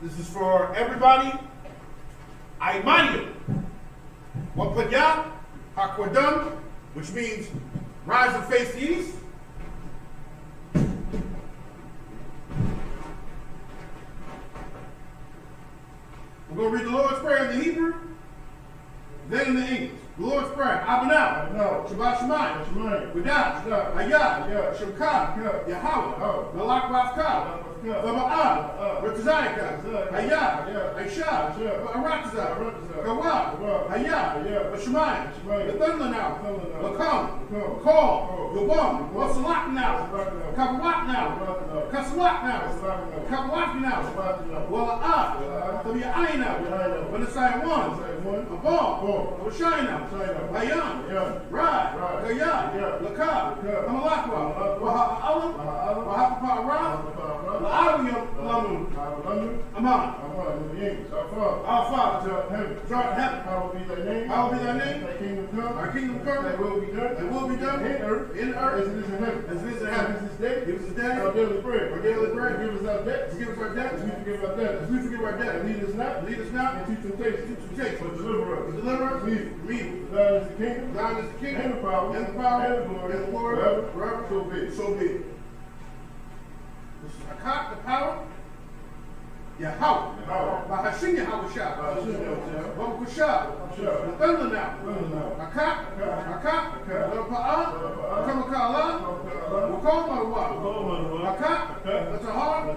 This is for everybody. Aimario. Wapaya, Hakwadun, which means rise and face the east. We're going to read the Lord's Prayer in the Hebrew, then in the English. The Lord's Prayer. Abinah. Shabbat Shemayim. Wadash. Ayah. Shemkah. Yahweh. Malak Rafkah. Lama'ah. Ratazayaka. Ayah. Aisha. Aratazah. Kawah. Ayah. Shemayim. The thunder now. Lakam. Call. Yawam. Wasalak now. Kabawak now. Kasalak now. Kabawak now. Wala'ah. Tabi'ai now. Vanasai one. Abal. Shine now. Bayan, Rad, Gaya, Lakab, Amalakwa, Waha'alam, Wahapara, La'awiyam, Aman. Our Father, heaven, hallowed be thy name. Hallowed be thy name. Thy kingdom come. Our kingdom come. Thy will be done. Thy will be done. In earth. As it is in heaven. As it is in heaven. Give us this day. Give us this day. Our daily bread. Our daily bread. Give us our debts. Give us our debts. As we forgive our debts. As we forgive our debts. Lead us not. Lead us not. Into temptation. But deliver us. Deliver us. From evil. Thine is the kingdom. Thine is the kingdom. And the power. And the power. And the glory. And the glory. Forever. So be it. So be it. This is Akak, the power. Yahweh. Bahashim Yahweh Shah. Baruch Shah. The thunder now. Akak. Rapa'ah. Kamakala. Wakol Marwa. Akak. The Tahar. The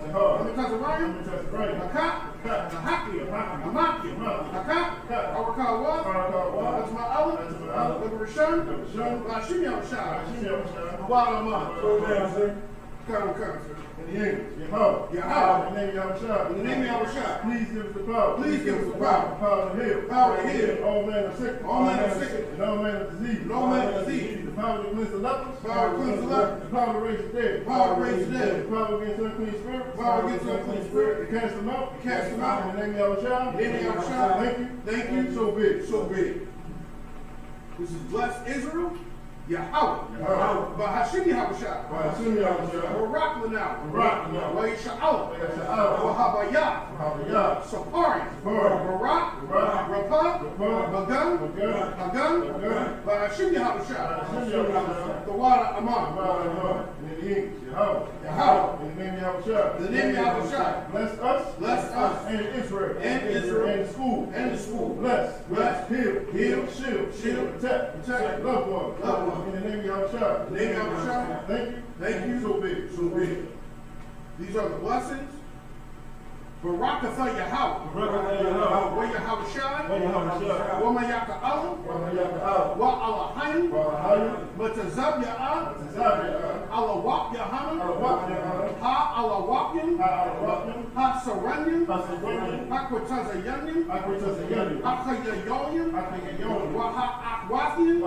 Tazarayim. Akak. The Hakim. Amakim. Akak. Awakawa. That's my Allah. The Rishon. Bahashim Yahweh Shah. Wa'alaman. So down, sir. Come, sir. In the English, Yahweh. In the name of Yahweh. In the name of Yahweh. Please give us the power. Please give us the power. Power to heal. Power to heal. All manner of sickness. All manner of sickness. And all manner of disease. And all manner of disease. The power to cleanse the lepers. Power to cleanse the lepers. The power to raise the dead. Power to raise the dead. The power against unclean spirits. Power against unclean spirits. To cast them out. To cast them out. In the name of Yahweh. In the name of Yahweh. Thank you. Thank you. So big. So big. This is blessed Israel. Yahweh. Bahashim Yahweh Shah. Barak Lanau. Wa'isha'al. Wahabayah. Sapari. Barak. Rapah. Magan. Bahashim Yahweh Shah. The water Aman. In the English, Yahweh. In the name of Yahweh Shah. In the name of Yahweh Shah. Bless us. And Israel. And the school. And the school. Bless. Heal. Shield. Protect. Love one. In the name of Yahweh. In the name of Yahweh. Thank you. Thank you. So big. So big. These are the blessings. Barakatha Yahweh. Wa Yahweh Shai. Wa Mayaka Alam. Wa Alahayim. Matazab Ya'ah. Alawak Yahana. Ha Alawakim. Ha Saranyim. Ha Kwatazayanyim. Ha Kayayoyim. Wa Ha Akwatiyim.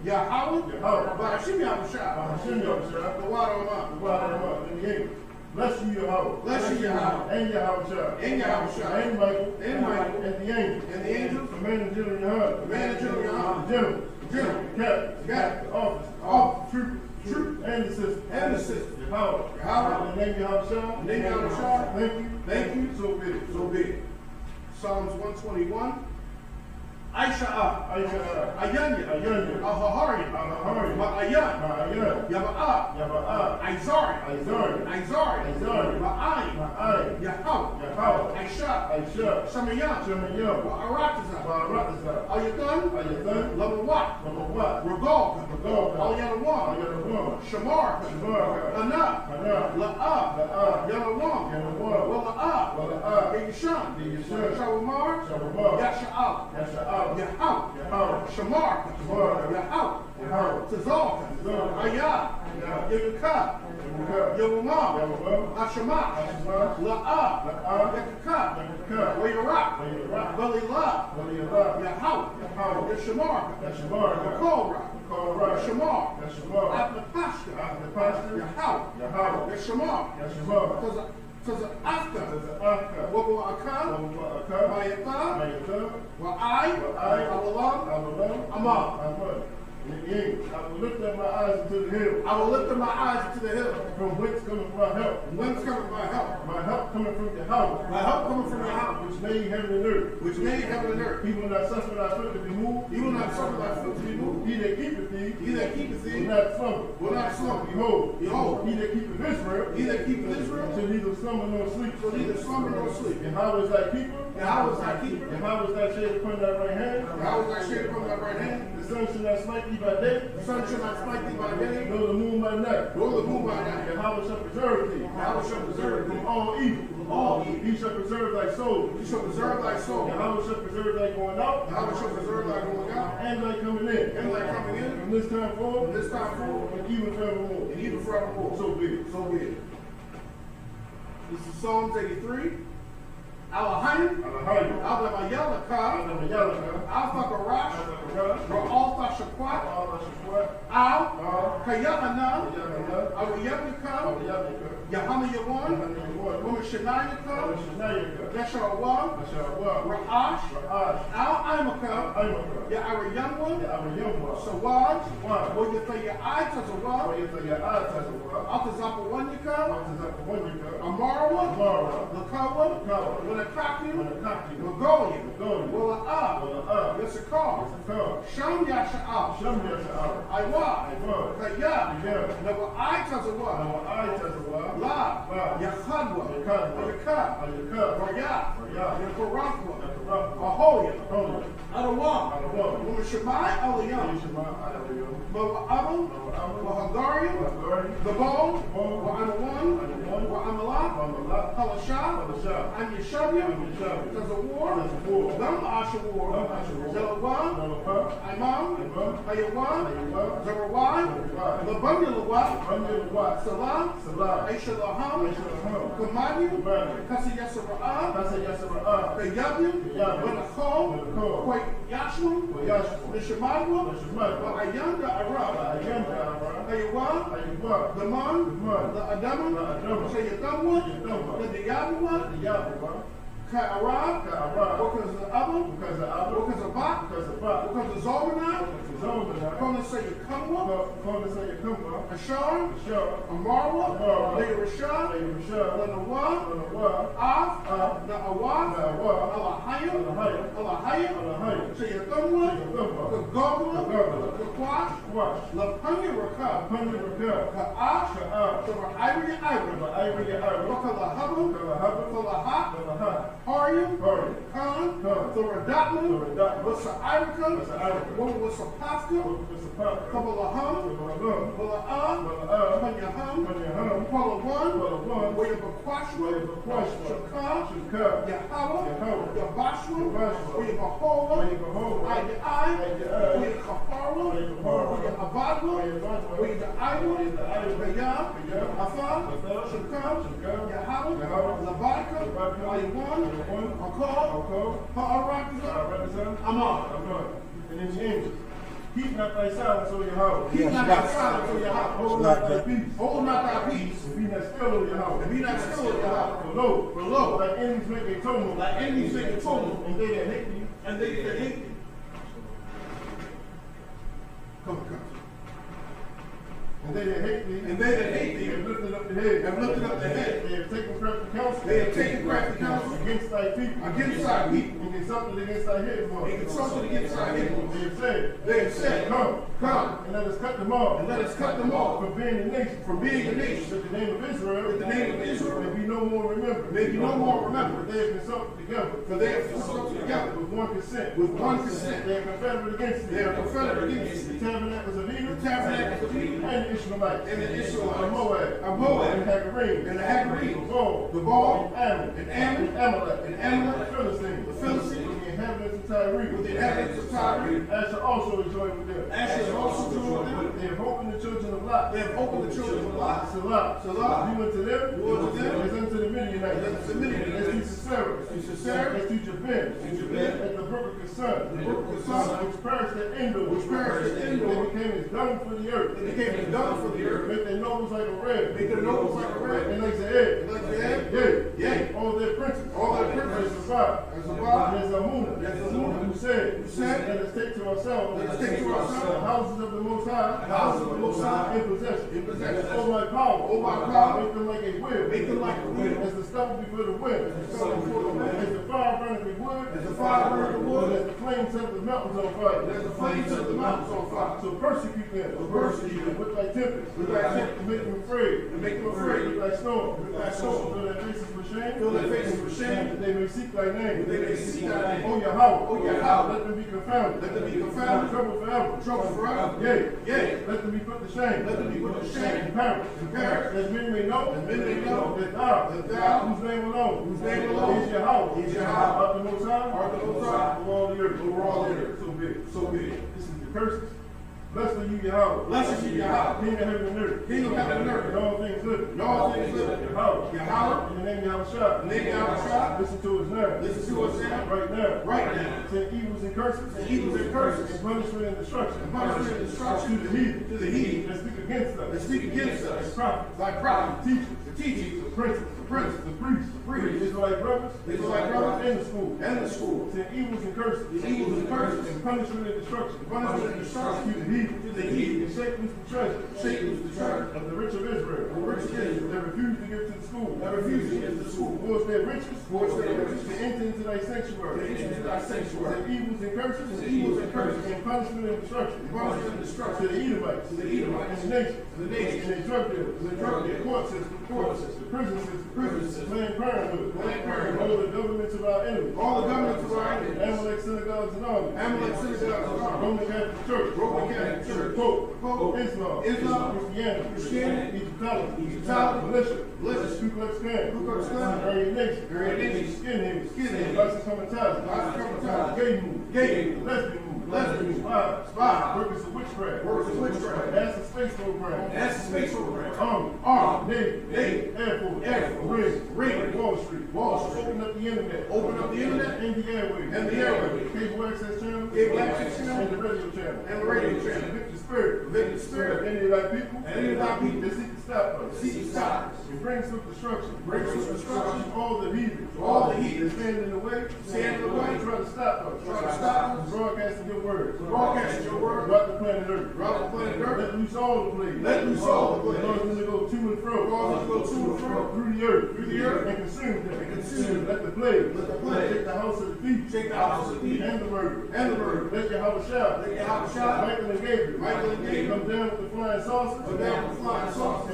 Yahweh. Bahashim Yahweh Shai. The water of in the English. Bless you, Yahweh. Bless you, Yahweh. And Yahweh Shah. And Yahweh Shah. And Michael. And Michael. And the angels. And the angels. The man and general in your heart. The man and general in your heart. The general. The captain. The officer. troopers, and the sisters. Yahweh. In the name of Yahweh. In the name of Yahweh. Thank you. So be it. So be it. Psalms 121. Aisha, Ayanya, Ahahari, Ma'ayan, Yaba'a, Izari, Ma'ayin, Yahweh, Aisha, Shemayan, Arataza, Ayathan, Lamawat, Regal, Al-Yanawan, Shamar, Ana, La'ab, Yanawam, Wala'ab, Yishan, Shawamar, Yasha'ab, Yahweh, Shamar, Yahweh, Tazal, Ayah, Yevukah, Yevumah, Hashemah, La'ah, Yakakah, Wayarak, Balilah, Yahweh, Yashamar, Yakorah, Shamar, Abnapashka, Yahweh, Yashamar, After, what will occur? Mayata, Amah. I will lift up my eyes into the hill. I will lift up my eyes into the hill. From whence cometh my help? Whence cometh my help? My help coming from Yahweh. My help coming from Yahweh. Which made heaven and earth. Which made heaven and earth. He will not suffer thy foot to be moved. He will not suffer thy foot to be moved. He that keepeth thee. He that keepeth thee. Will not slumber. Will not slumber. Behold. He that keepeth Israel. He that keepeth Israel. Shall neither slumber nor sleep. Shall neither slumber nor sleep. Yahweh is thy keeper. Yahweh is thy keeper. Yahweh is thy shade upon thy right hand. Yahweh is thy shade upon thy right hand. The sun shall not smite thee by day. The sun shall not smite thee by day. Nor the moon by night. Nor the moon by night. Yahweh shall preserve thee. Yahweh shall preserve thee from all evil. From all evil. He shall preserve thy soul. He shall preserve thy soul. Yahweh shall preserve thy going out. Yahweh shall preserve thy going out. And thy coming in. And thy coming in. From this time forward. From this time forward. And even forevermore. And even forevermore. So be it. So be it. This is Psalms 83. Alahayim, Al-Damayalaka, Al-Fakarash, Ra'al Fashakwat, Al-Kayahana, Al-Yabnika, Yahama Yawan, Womashanayaka, Yasharawa, Ra'ash, Al-Imaka, Ya'arayamwa, Sawaj, Woyataya'ai Tazawa, Al-Tazapawanyaka, Amarawa, Lakawa, Wenakaku, Magolia, Walla'ah, Yissachar, Sham Yasha'ah, Iwa, Kayah, Nawa'ai Tazawa, La, Yachadwa, Yakah, Rayah, Yakorakwa, Ahoya, Adawam, Wumashemai Aliyam, Mawa'abu, Wahagariam, Gabal, Wa'anawan, Wa'amalah, Halashah, I'm Yeshabiam, Tazawar, Dam Ashawar, Zelawan, Imam, Ayawan, Zarawai, Labanya Salam, Aisha Laham, Kamani, Kasiyasara'ah, Kayabim, Benachol, Kway Yashwam, Nishamadwa, Ayanda Arab, Ayawan, the Man, the Adama, Sayatamwa, the Diabwa, Ka'arab, because of Abba, because of Bak, because of Zolmanah, Kona Sayakamwa, Ashar, Amarwa, Leirashah, Lanawa, Av, Na'awaf, Alahayim, Sayakamwa, Kagogla, Kakwash, Lapanya Rakab, Ka'ash, Ivory, Wakalahabu, Haryam, Khan, Thoradapna, Wasa'iraka, Wasapafka, Kabalaham, Bala'ah, Panyaham, Palawan, Wayabakwashwa, Shakah, Yahawah, Yabashwa, Wayabahoa, Ayai, Wayakahara, Wayabadwa, Wayaiwa, Bayam, Afa, Shakam, Yahawah, Labaka, Ayawan, Akal, Ha'arakazah, Amar. And in English, keep not thy silence, O Yahweh. Keep not thy silence, O Yahweh. Hold not thy peace. Hold not thy peace. And be not still, O Yahweh. And be not still, O Yahweh. For lo, thy enemies make a tumult. Thy enemies make a tumult. And they that hate thee. And they that hate thee. Come. And they that hate thee, and they that hate thee, have lifted up the head, have lifted up the head. They have taken crafty counsel, They have taken crafty counsel against thy people, and consulted against thy head, and consulted against thy enemies. They have said, Come, and let us cut them off, and let us cut them off from being a nation, that that the name of Israel, may be no more remembered, may be no more remembered. They have consulted together, For they have consulted together with one consent, They They are confederate against thee, are confederate against the tabernacles of Edom, the tabernacles of Edom, and the Ishmaelites, and the Ishmaelites, of Moab, Moab, and Hagarim, and the Hagarim, of Gaul, the Gaul, and Ammon, Amalek, and Amalek, the Philistines, the Philistines, with the inhabitants of Tyre, with the inhabitants of Tyre. Asher also is joined with them. Asher is also joined with them. They have opened the children of Lot. They have opened the children of Lot. Salah. Salah. You unto them. You unto them. As unto the Midianites. As unto the Midianites. As to Sisera. As to Sisera. As to Jabin. As to Jabin. As the brook of Kassan. The brook of Kassan. Which perished at Endor. They became as dung for the earth. They became as dung for the earth. Make their nobles like a red. Make their nobles like a red. And like the egg. And like the egg. Yea. All their princes. As survived. As survived. And Zamuna. Who said. Let us take to ourselves. The houses of the Most High. In possession. Oh my power. Make them like a wheel. As the stubble before the wind. As the fire burneth the wood. As the flames set the mountains on fire. So persecute them. With thy tempest. To make them afraid. With thy storm. Fill their faces with shame. That they may seek thy name. Oh Yahweh. Let them be confounded. Trouble forever. Yea. Let them be put to shame. And perish. That men may know. That thou, whose name alone. Is Yahweh. Art the Most High. Over all the earth. So big. This is the curses. Blessed are you, Yahweh. King of heaven and earth. And all things living. Yahweh. In the name of Yahushua. Listen to us now. Right now. Send evils and curses. And punishment and destruction. To the heathen. That speak against us. Thy prophets. The teachers. The princes. The priests. Israelite brothers. In the school. Send evils and curses. And punishment and destruction. To the heathen. And shake loose the treasure. Of the rich of Israel. That refuse to give to the school. Towards their riches. To enter into thy sanctuary. Send evils and curses. And punishment and destruction. To the Edomites. And the nations. And the drug dealers. The court system. The prison system. Planned Parenthood. All the governments of our enemies. Amalek synagogues and armies. Roman Catholic Church. Pope. Islam. Christianity. Egyptology. Militia. Ku Klux Klan. Aryan Nation. Skinheads. Blessed Comitatus. Gay movement. Lesbian movement. Spy. Workers of witchcraft. NASA space program. Army. Navy. Air Force. Ring. Wall Street. Open up the internet. And the airways. Cable access channel. And the radio channel. Victor Spirit. Any of thy people. That seek to stop us. And bring some destruction. All the heathens. That stand in the way. Try to stop us. Broadcasting your word. Throughout the planet Earth. Let loose all the plagues. Cause them to go to and fro. Through the earth. And consume them. Let the plague. Take the house of the thief. And the murder. Let Yahweh shout. Michael and Gabriel. Come down with the flying saucers.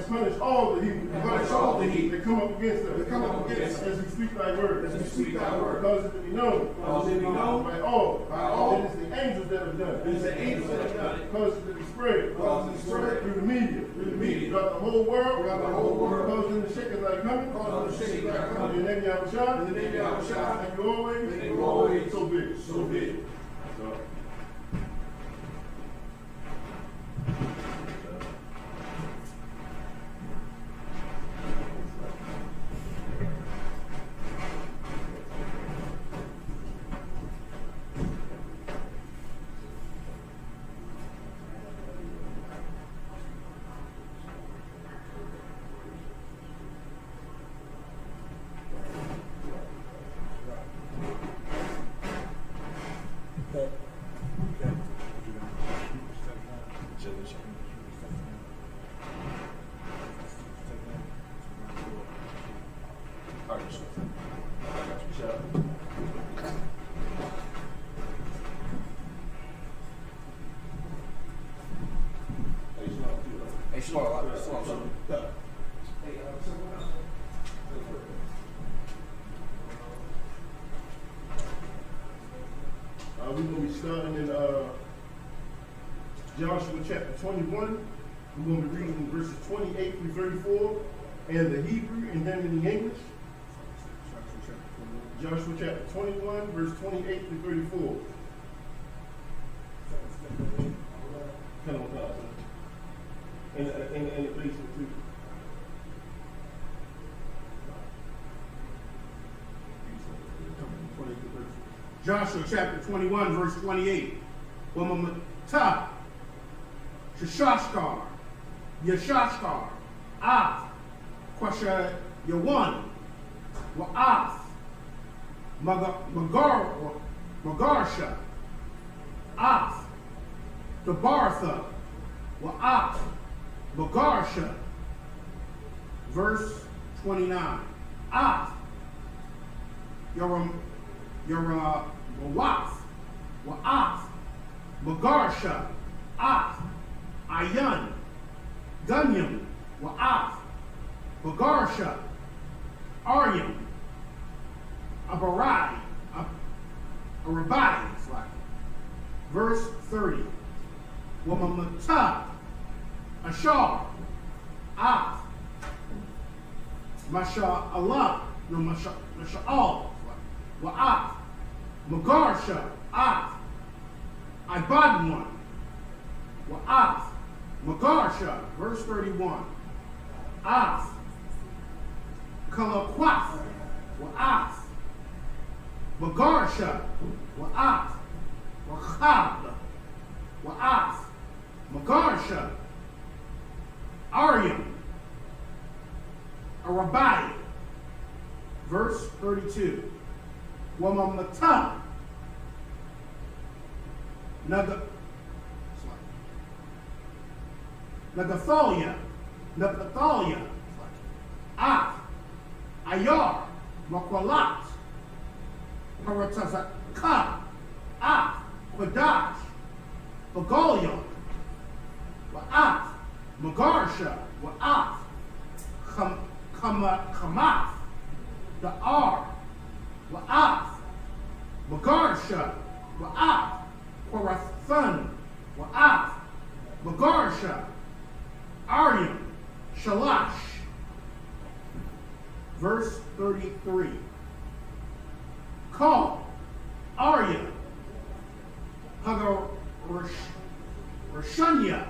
And punish all the heathen. That come up against us. As we speak thy word. Cause it to be known. By all. It is the angels that have done it. Cause it to be spread. Through the media. Throughout the whole world. Cause them to shake as I come. In the name of Yahushua. And you always. So big. So. We're going to be starting in Joshua chapter 21. We're going to be reading verses 28 through 34 and the Hebrew and then in the English. Joshua chapter 21, verse 28 through 34. Come on, God. In the basement, too. Joshua chapter 21, verse 28. Wamamata, Shashashkar, Yashashkar, Af, Kwasha Yawan, Wa'af, Magarsha, Af, Debartha, Wa'af, Magarsha. Verse 29. Af, Wa'af, Wa'af, Magarsha, Af, Ayan, Gunyam, Wa'af, Magarsha, Aryam, Abarai, Arabai, it's like. Verse 30. Wamamata, Ashar, Af, Masha'Allah, no Masha'al, Wa'af, Magarsha, Af, Ibadwan, Wa'af, Magarsha, verse 31. Af, Kalakwaf, Wa'af, Magarsha, Wa'af, Wachab, Wa'af, Magarsha, Aryam, Arabai, verse 32. Wamamata, Nagathalia, Af, Ayar, Makwalat, Paratazaka, Af, Quadash, Bagalia, Wa'af, Magarsha, Wa'af, Kamath, Da'ar, Wa'af, Magarsha, Wa'af, Qorathan, Wa'af, Magarsha, Aryam, Shalash. Verse 33. Call, Arya, Hagar-Rashunya,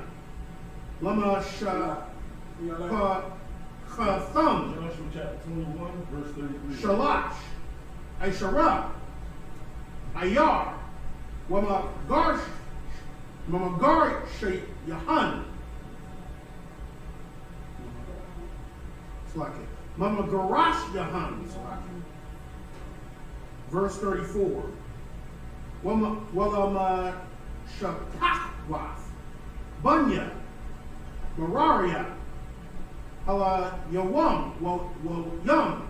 Lama Chatham, Joshua chapter 21, verse 33. Shalash, Aisharah, Ayar, Wamagar Yahan. It's like it. Mamagarash Yahan. It's like it. Verse 34. Walama Shapakwath, Bunya, Mararia, Hala Yawam, Yum,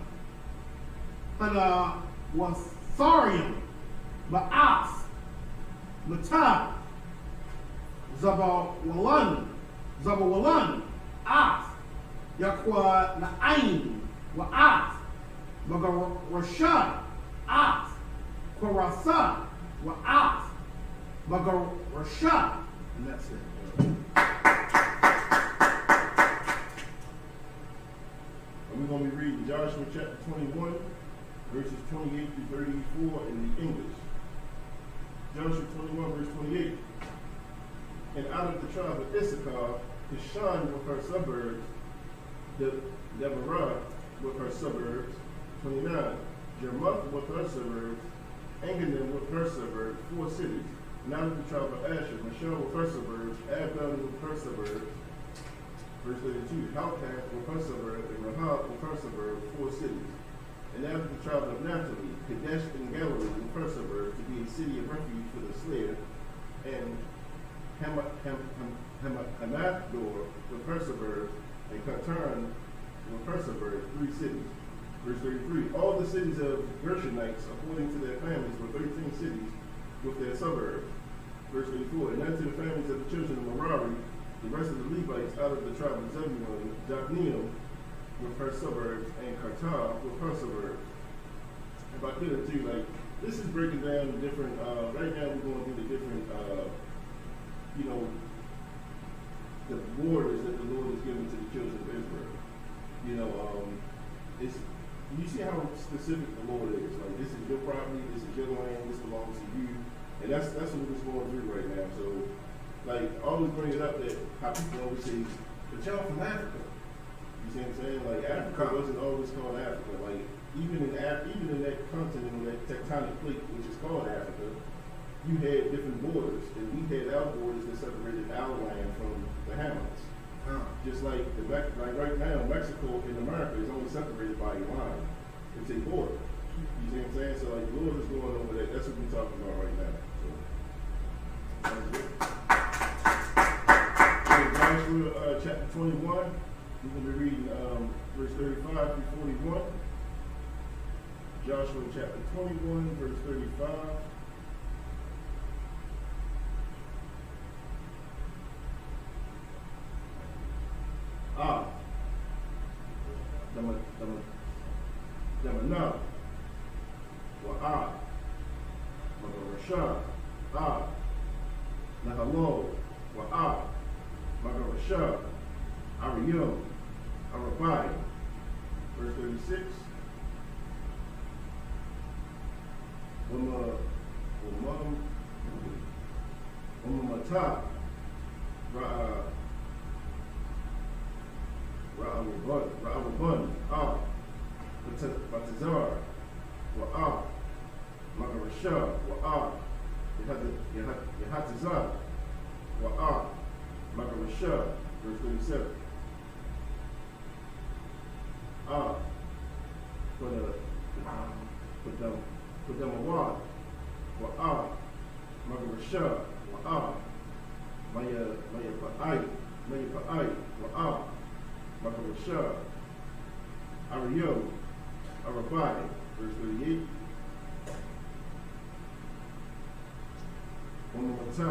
Hala Watharium, Ma'af, Mata, Zabawalan, Af, Yakwa Na'ain, Wa'af, Magarasha, Af, Koratha, Wa'af, Magarasha, and that's it. We're going to be reading Joshua chapter 21, verses 28 through 34 in the English. Joshua 21, verse 28. And out of the tribe of Isupk, Kishan with her suburbs, Deborah with her suburbs, 29. Jermuth with her suburbs, Enganim with her suburbs, 4 cities. And out of the tribe of Asher, Michelle with her suburbs, Abdon with her suburbs, verse 32. Helkath with her suburbs, and Rahab with her suburbs, 4 cities. And out of the tribe of Naphtali, Kadesh and Galilee with her suburbs, to be a city of refuge for the slayer, and Hamath-dor with her suburbs, and Katan with her suburbs, 3 cities. Verse 33. All the cities of Gershonites, according to their families, were 13 cities with their suburbs. Verse 34. And unto the families of the children of Merari, The rest of the Levites out of the tribe of Zebulun, Jokneam with her suburbs, and Kartar with her suburbs. If I could too, like, this is breaking down the different, right now we're going through the different, you know, the borders that the Lord has given to the children of Israel. You know, it's, you see how specific the Lord is. Like, this is your property, this is your land, this belongs to you. And that's what we're going through right now. So, like, I always bring it up that how people always say, but y'all from Africa. You see what I'm saying? Like, Africa wasn't always called Africa. Like, even in that continent, on that tectonic plate, which is called Africa, you had different borders, and we had our borders that separated our land from the Hamites. Just like right now, Mexico and America is only separated by a line. It's a border. You see what I'm saying? So like the Lord is going over that. That's what we're talking about right now. So Joshua chapter 21. We're going to be reading verse 35 through 41. Joshua chapter 21, verse 35. Damana, Wa'ah, Magarashah, Nahalo, Wa'ah, Magarashah, Ariyom, Arabai. Verse 36. Umamata, Ra'abun, Batazar, Wa'ah, Magarashah, Wa'ah, Yahatazah, Wa'ah, Magarashah, verse 37. Pudamawad, Wa'ah, Magarashah, Wa'ah, Maya Pa'ai, Wa'ah, Magarashah, Ariyo, Arabai, verse 38. Umamata,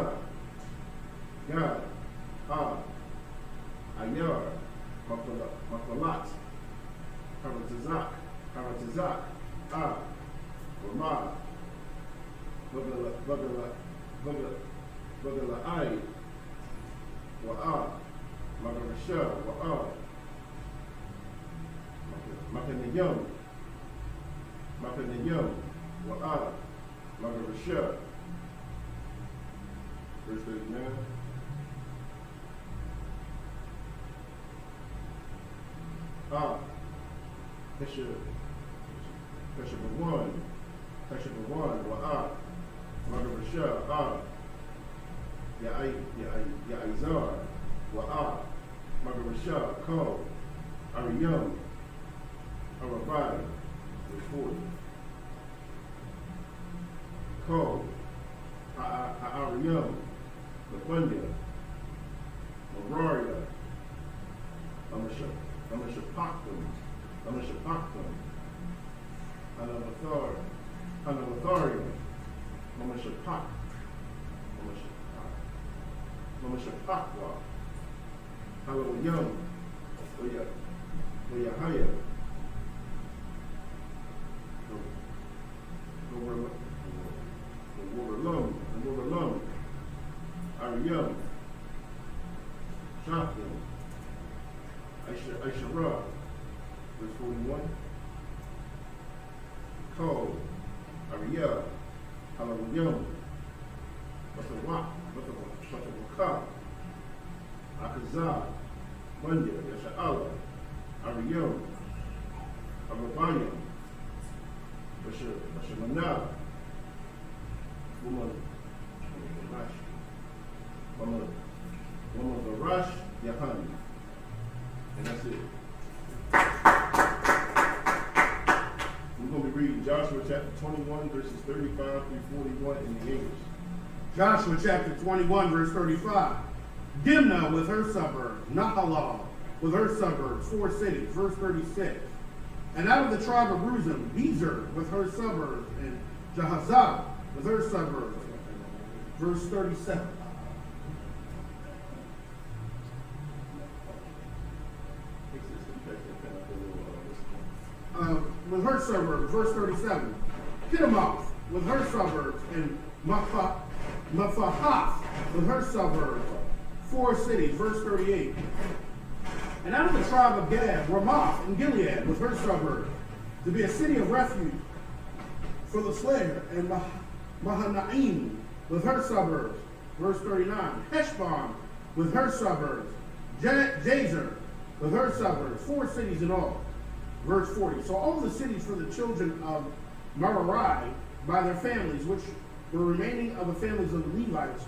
Gad, Ayar, Mapalat, Haratazak, Ramah, Bagalai, Wa'ah, Magarashah, Wa'ah, Makanayam, Wa'ah, Magarashah. Verse 39. Kashabawan, Wa'ah, Magarashah, Ya'izar, Wa'ah, Magarashah, Ko, Ariyam, Arabai, verse 40. Ko, Ariyam, Laquanya, Mararia, Amashapaktam, Anavatharium, Mamashapakwa, Halawayam, Oyahaya, the Waralum, Ariyam, Shafim, Aisharah, verse 41. Ko, Ariyah, Halawayam, Batawaka, Akazah, Manya, Yasha'ala, Ariyam, Arabayam, Bashamana, Woman Barash, Yahan. And that's it. We're going to be reading Joshua chapter 21, verses 35 through 41 in the English. Joshua chapter 21, verse 35. Dimnah with her suburbs, Nahalal with her suburbs, 4 cities, verse 36. And out of the tribe of Reuben, Bezer with her suburbs, and Jahazah with her suburbs, verse 37. her suburbs, verse 37. Pittamoth with her suburbs, and Mephahath with her suburbs, 4 cities, verse 38. And out of the tribe of Gad, Ramoth and Gilead with her suburbs, to be a city of refuge for the slayer, and Mahanaim with her suburbs, verse 39. Heshbon with her suburbs, Jazer with her suburbs, 4 cities in all, verse 40. So all the cities for the children of Merari by their families, which the remaining of the families of the Levites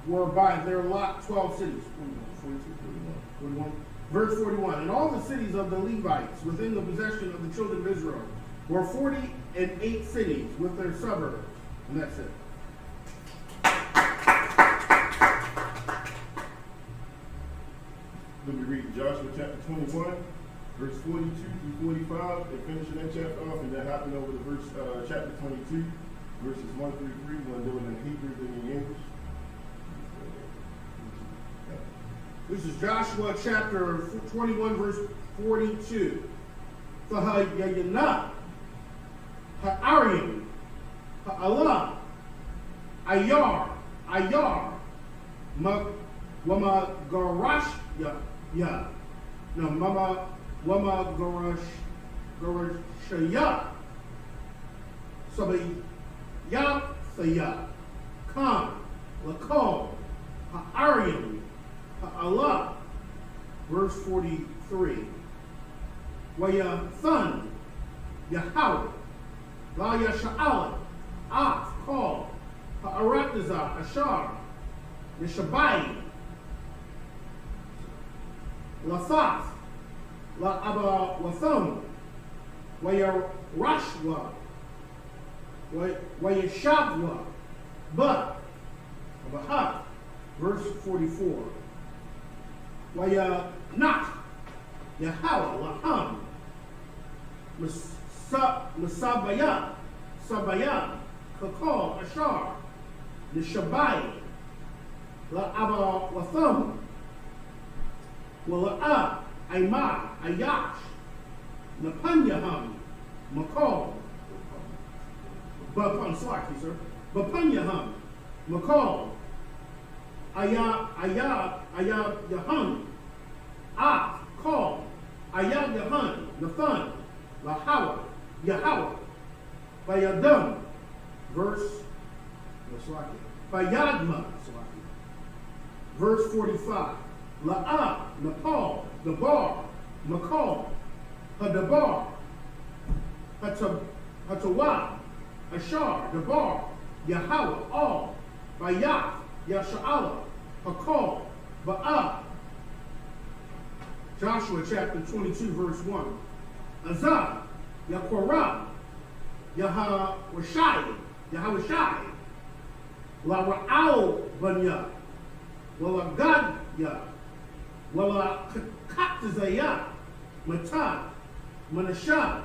were by their lot 12 cities. 41. Verse 41. And all the cities of the Levites within the possession of the children of Israel were 48 cities with their suburbs. And that's it. Let me read Joshua chapter 21, verse 42 through 45, and finishing that chapter off, and then hopping over to chapter 22, verses 1 through 3. We're doing it in Hebrew and in English. This is Joshua chapter 21, verse 42. Ha'yayana, ha'arim, ha'alah, ayar, wama garashya, wama garashaya, sabayyathaya, kan, lakol, ha'arim, Allah, verse 43. Wayathan, Yahweh, La Yasha'ala, Af, Kol, Ha'arakazah, Ashar, Nishabai, Lathath, La Aba Watham, Wayarashwa, Wayashabwa, But, Abahat, verse 44. Wayanach, Yahweh, Laham, Masabaya, Kakal, Ashar, Nishabai, La'aba Watham, Wala'a, Aima, Ayash, Napanyaham, Makal, Bapanyaham, Makal, Ayab Yahan, Kal, Ayab Yahan, Nathan, Lahawa, Yahweh, Bayadam, verse, Bayadma, verse 45, La'a, Nepal, Dabar, Makal, Hadabar, Hatawa, Ashar, Dabar, Yahweh, all, Bayath, Yasha'ala, Hakal, Ba'ah. Joshua chapter 22, verse 1. Azah, Yakorah, Yahawashai, La Ra'al Banya, Wala Gadya, Wala Kaktazaya, Mata, Manashah,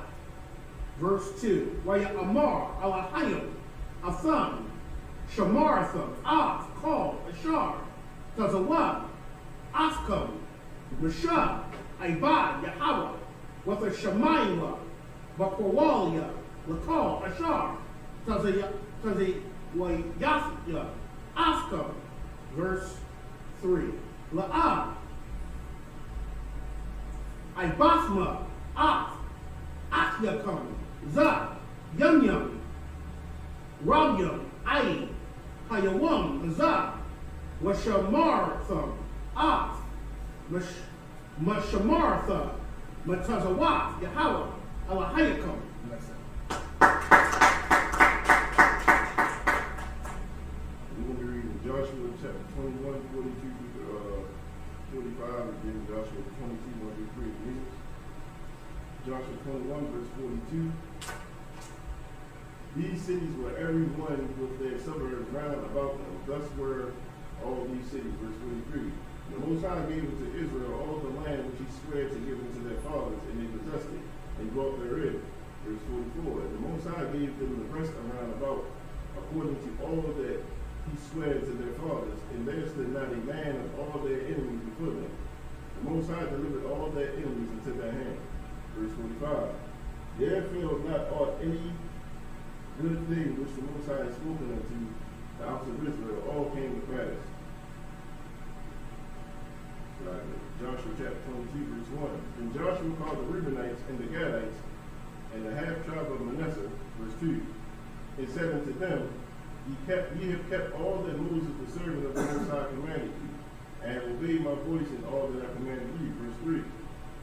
verse 2. Waya Amar, Alahayim, Atham, Shamartham, Af, Kal, Ashar, Tazawah, Afkam, Mashah, Ibad, Yahweh, with a Shemayla, Bakwalia, Lakal, Ashar, Tazawah, Afkam, verse 3. La'ah, Ibathma, Af, Akyakam, Zah, Yum, Rabyam, Ayin, Hayawam, Azah, Washamartham, Af, Mashamartha, Matazawah, Yahweh, Alahayakam. We're going to be reading Joshua chapter 21, 42 through 45, and then Joshua 22, 1 through 3 in English. Joshua 21, verse 42. These cities were every one with their suburbs round about them. Thus were all these cities. Verse 43. The Most High gave unto Israel all the land which he sware to give unto their fathers, and they possessed it, and dwelt therein. Verse 44. And the Most High gave them the rest around about, according to all that he sware to their fathers, and there stood not a man of all their enemies before them. The Most High delivered all their enemies into their hand. Verse 45. There failed not aught any good thing which the Most High had spoken unto the house of Israel, all came to pass. Joshua chapter 22, verse 1. And Joshua called the Reubenites and the Gadites and the half tribe of Manasseh, verse 2, and said unto them, Ye have kept all that Moses the servant of the Most High commanded you, and have obeyed my voice in all that I commanded you. Verse 3.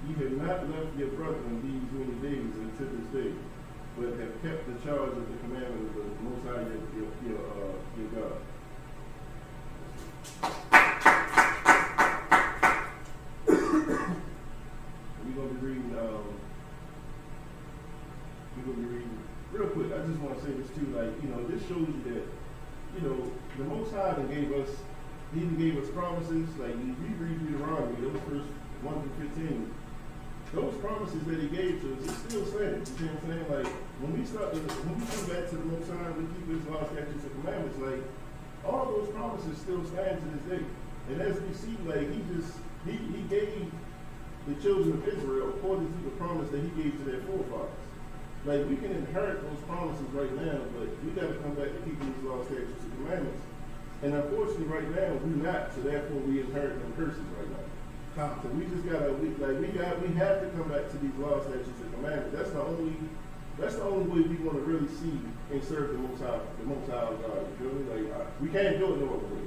Ye have not left your brethren these many days unto this day, but have kept the charge of the commandment of the Most High your God. We're gonna be reading. Real quick. I just want to say this too. Like, this shows you that, the Most High gave us. He gave us promises. Like, you read Deuteronomy, those first 1 through 15. Those promises that He gave to us, it still stands. You see what I'm saying? Like, when we come back to the Most High, we keep His laws, statutes, and commandments. Like, all those promises still stand to this day. And as we see, like, He gave the children of Israel according to the promise that He gave to their forefathers. Like, we can inherit those promises right now, but we got to come back to keeping these laws, statutes, and commandments. And unfortunately, right now we're not. So therefore, we inherit them curses right now. So we just gotta, we have to come back to these laws, statutes, and commandments. That's the only way we want to really see and serve the Most High God. You feel me? Like, we can't do it no other way.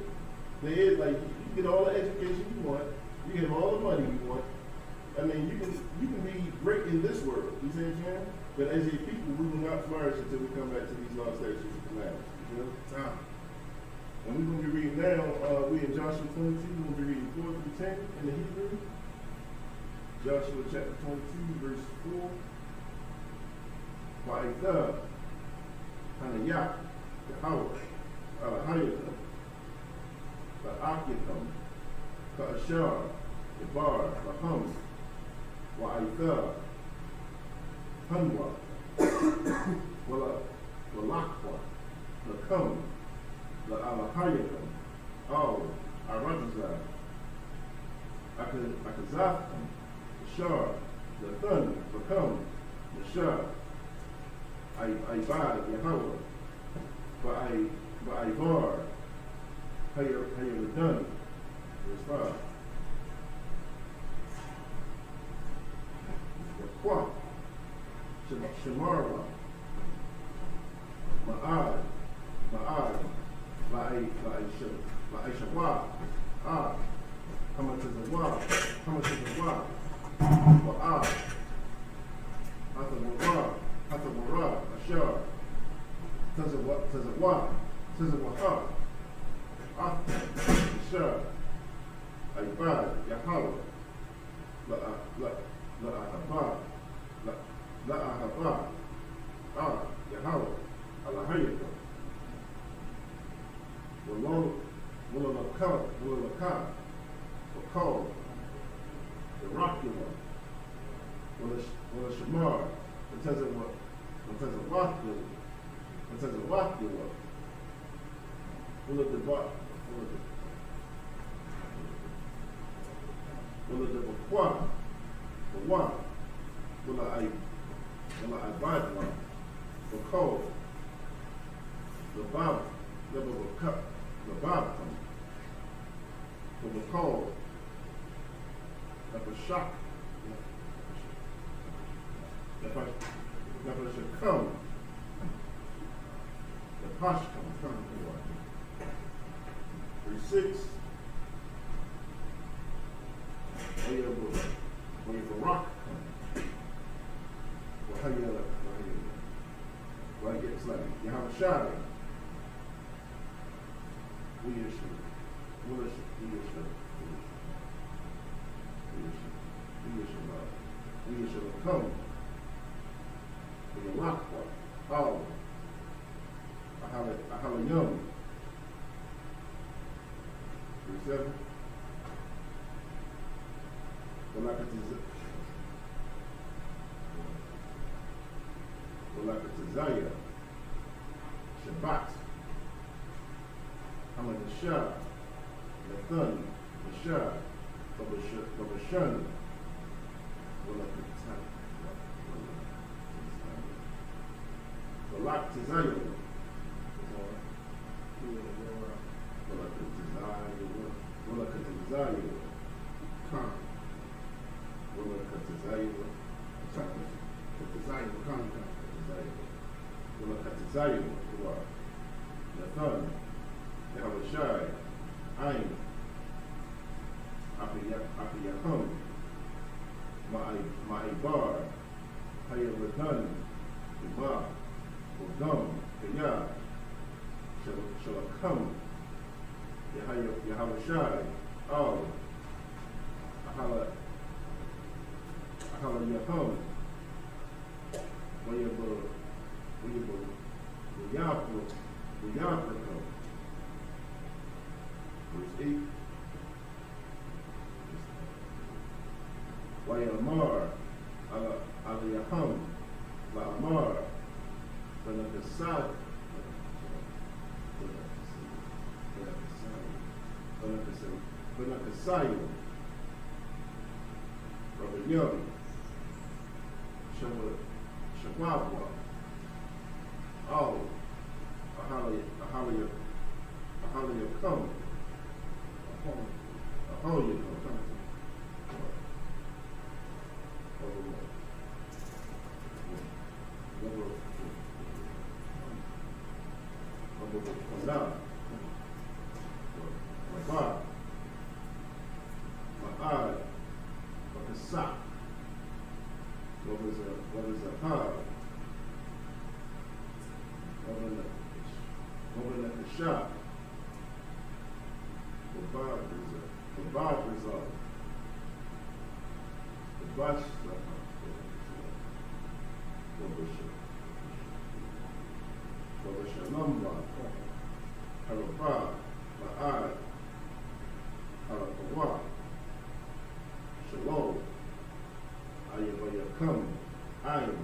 There is, like, you get all the education you want, you get all the money you want. I mean, you can be great in this world. You see what I'm saying? But as a people, we will not flourish until we come back to these laws, statutes, and commandments. You know? And we're going to be reading now, we in Joshua 22, we're going to be reading 4 through 10 in the Hebrew. Joshua chapter 22, verse 4. Wa'itha, Hanayak, Yahweh, Hayakum, Ba'akikum, Ka'ashar, Yabar, Baham, Wa'itha, Hanwa, Walakwa, Lakam, the Alahayakam, Arazazah, Akazafam, the Shar, the Thun, Bakam, the Shar, Ibad, Yahweh, Ba'ivar, Hayaradan, verse 5. The Kwa, Shemarwa, Ma'ad, La'ishawa, Hamatazawa, Wa'ad, Hatawara, Ashar, Tazawa, Ashar, Ibad, Yahweh, La'ahaba, Yahweh, Alahayakam, Willalakah, Wakal, the rocky one, Willashamar, Watazawakil, Willadabakwa, the one, Willaibadwa, Wakal, the Bab, the Babam, the Wakal, the Bashak, the Bashakam, the Pashkam, verse 6, where you rock well, I get like Yahushua, we shall come. We rock all. I have a young. Verse 7. Zaya, Shabbat, Hamadashah, Nathan, Mashah, Babashan, Nathan, Yahushai, Ayin, Apiyahum, Ma'ibar, Hayavadan, Iba, Ogum, Kaya, Shalakam, Yahushai, Al, Ahala Yahum, Yaprako. Verse 8. Wayamar, Aliyahum, La'amar, Banakasad, Banakasayu, Rabbi Young, Shawabwa, all Ahalia come, Aholia come. What is a hub? Open at the shop. The bar is up. The bus is up. What is your number? Harabah, Ma'ad, Harapawa, Shalom, Ayabayakam, Ayam,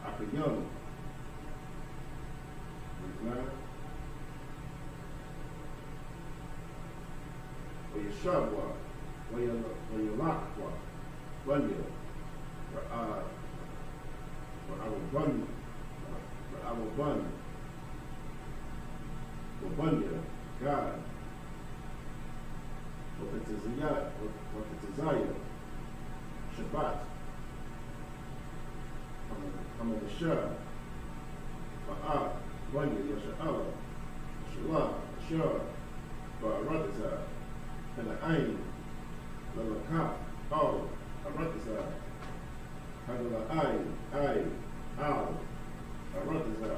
Akayam. Wayashabwa, Wayalakwa, Bunya, Bunya, God, Wakatizaya, Shabbat, Hamadashah, Ba'at, Bunya, Yasha'ala, Shalah, Shah, Ba'aratiza, Pena'ain, Lalakah, Al, Aratiza, Hadala'ain, Ain, Al, Aratiza,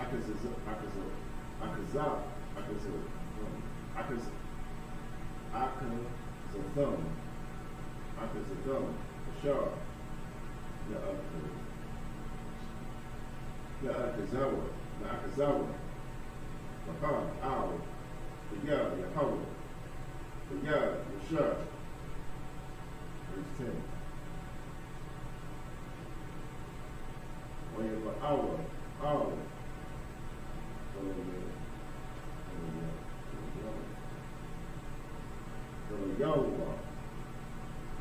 Akazatham, Ashar, Akazawa, Bahad, Al, Yah, Yahweh, Yah, Yashar. Verse 10. Wayaba Awa, Yahweh,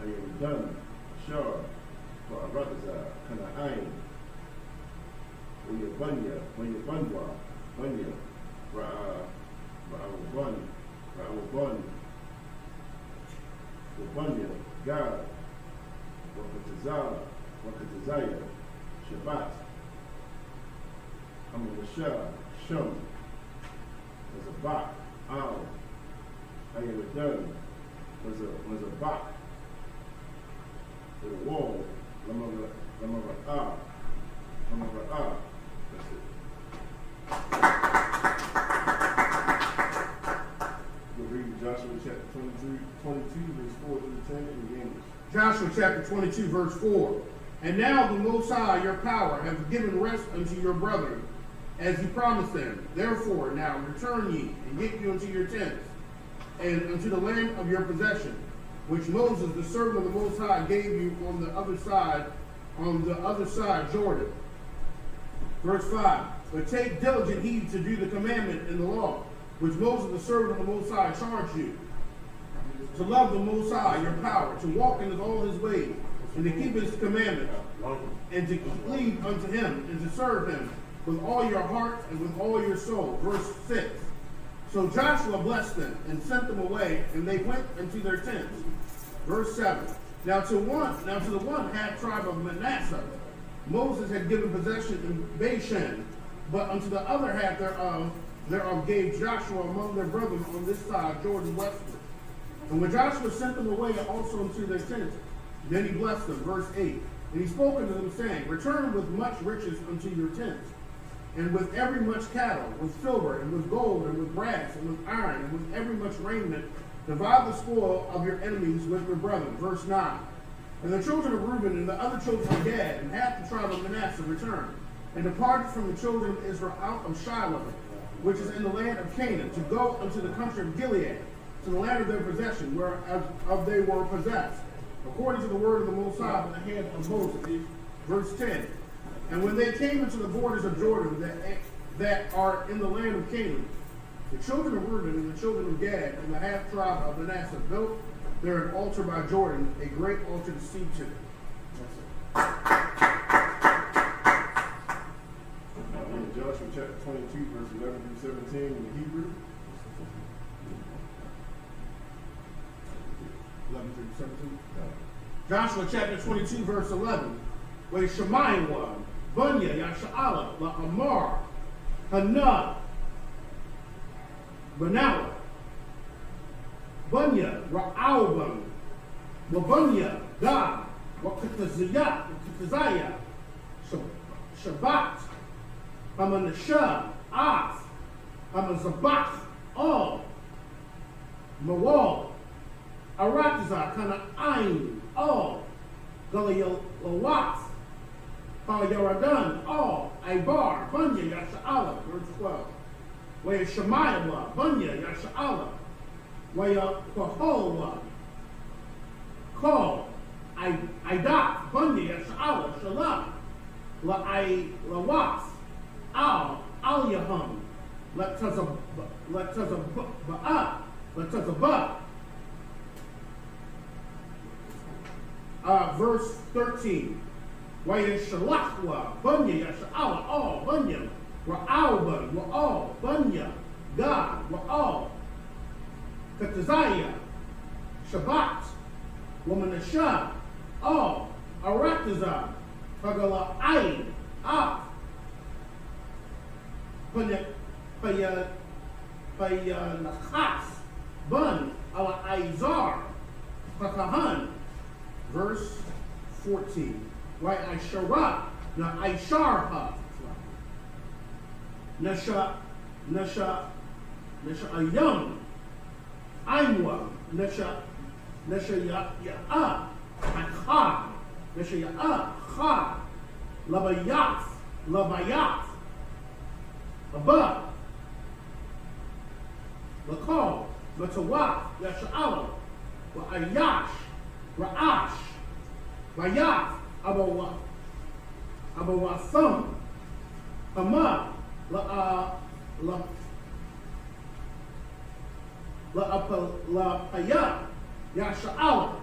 Ayadan, Shar, Ba'aratiza, Kana'ain, Wayabanya, Banya, Ra'awaban, Wabanya, God, Wakatizaya, Shabbat, Hamadashah, Shum, was a bak, Al, Ayadan, was a bak, with a wall, Lamara'ah, that's it. We'll read Joshua chapter 22, verse 4 through 10 in the English. Joshua chapter 22, verse 4. And now the Most High, your power, has given rest unto your brethren, as you promised them. Therefore, now return ye, and get you into your tents, and unto the land of your possession, which Moses, the servant of the Most High, gave you on the other side Jordan. Verse 5. But take diligent heed to do the commandment and the law, which Moses, the servant of the Most High, charged you, to love the Most High, your power, to walk in all his ways, and to keep his commandments, and to cleave unto him, and to serve him with all your heart and with all your soul. Verse 6. So Joshua blessed them and sent them away, and they went into their tents. Verse 7. Now to the one half tribe of Manasseh, Moses had given possession in Bashan, but unto the other half thereof gave Joshua among their brethren on this side, Jordan westward. And when Joshua sent them away also into their tents, then he blessed them. Verse 8. And he spoke unto them, saying, Return with much riches unto your tents, and with every much cattle, with silver, and with gold, and with brass, and with iron, and with every much raiment. Divide the spoil of your enemies with your brethren. Verse 9. And the children of Reuben and the other children of Gad, and half the tribe of Manasseh returned, and departed from the children of Israel out of Shiloh, which is in the land of Canaan, to go unto the country of Gilead, to the land of their possession, whereof they were possessed, according to the word of the Most High in the hand of Moses. Verse 10. And when they came into the borders of Jordan that are in the land of Canaan, the children of Reuben and the children of Gad and the half tribe of Manasseh built there an altar by Jordan, a great altar to see to. Joshua chapter 22, verse 11 through 17 in the Hebrew. 11 through 17. Joshua chapter 22, verse 11. Where Shemaiah, Bunya, Yasha'ala, La Amar, Hana, Banawa, Bunya, Ra'albam, Wabunya, God, Wakatazaya, Shabbat, Hamanashah, Af, Hamazabach, All, Mawal, Aratazah, Kana Ain, All, Galayawat, Yaradan, All, Ibar, Bunya, Yasha'ala, verse 12. Where Shemaiah, Bunya, Yasha'ala, where Kohola, Kol, Idat, Bunya, Yasha'ala, Shalom, Lawaf, Al Yahum, Letazabah. Verse 13. Where Shalachwa, Bunya, Yasha'ala, All, Bunya, Ra'alban, Wa'al, Bunya, God, Wa'al, Katazaya, Shabbat, Wamanashah, All, Aratazah, Tagala Ain, Af, Payanachas, Bun, Ala Aizar, Pakahan. Verse 14. Why Aishara, na Aisharha, Nasha Ayam, Aimwa, Nasha Ya'a, Akha, Nasha Ya'a, Kha, Labayaf, Abba, Lakal, Matawaf, Yasha'ala, Ayash, Ra'ash, Bayaf, Abawasam, Hama, La'apaya, Yasha'ala,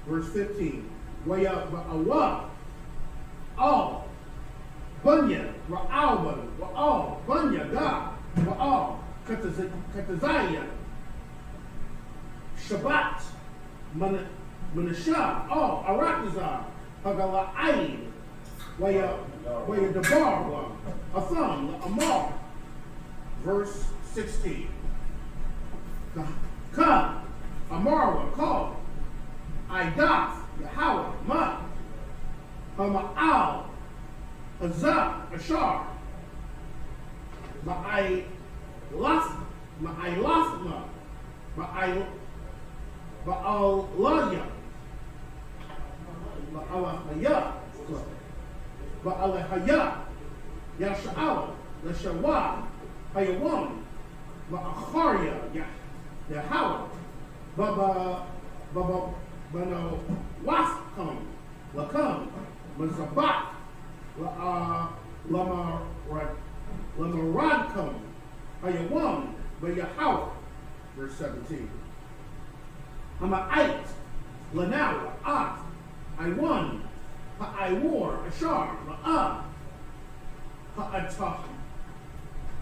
verse 15. Waya Ba'awa, All, Bunya, Ra'alban, Wa'al, Bunya, God, Wa'al, Katazaya, Shabbat, Manashah, All, Aratazah, Hagala'ain, Waya Dabar, Atham, Amar, verse 16. Ka, Amarwa, Kal, Idath, Yahweh, Ma, Hama'al, Azah, Ashar, Ma'ailathma, Ba'alaya, Ba'alahaya, Yasha'ala, Lashawah, Hayawam, Ba'acharya, Yahweh, Bano Waskam, Lakam, Mazabat, Lamaradkam, Hayawam, Bayahawah, verse 17. Hama'ait, Lanawa, At, I won, I war, ashar, ma'ah,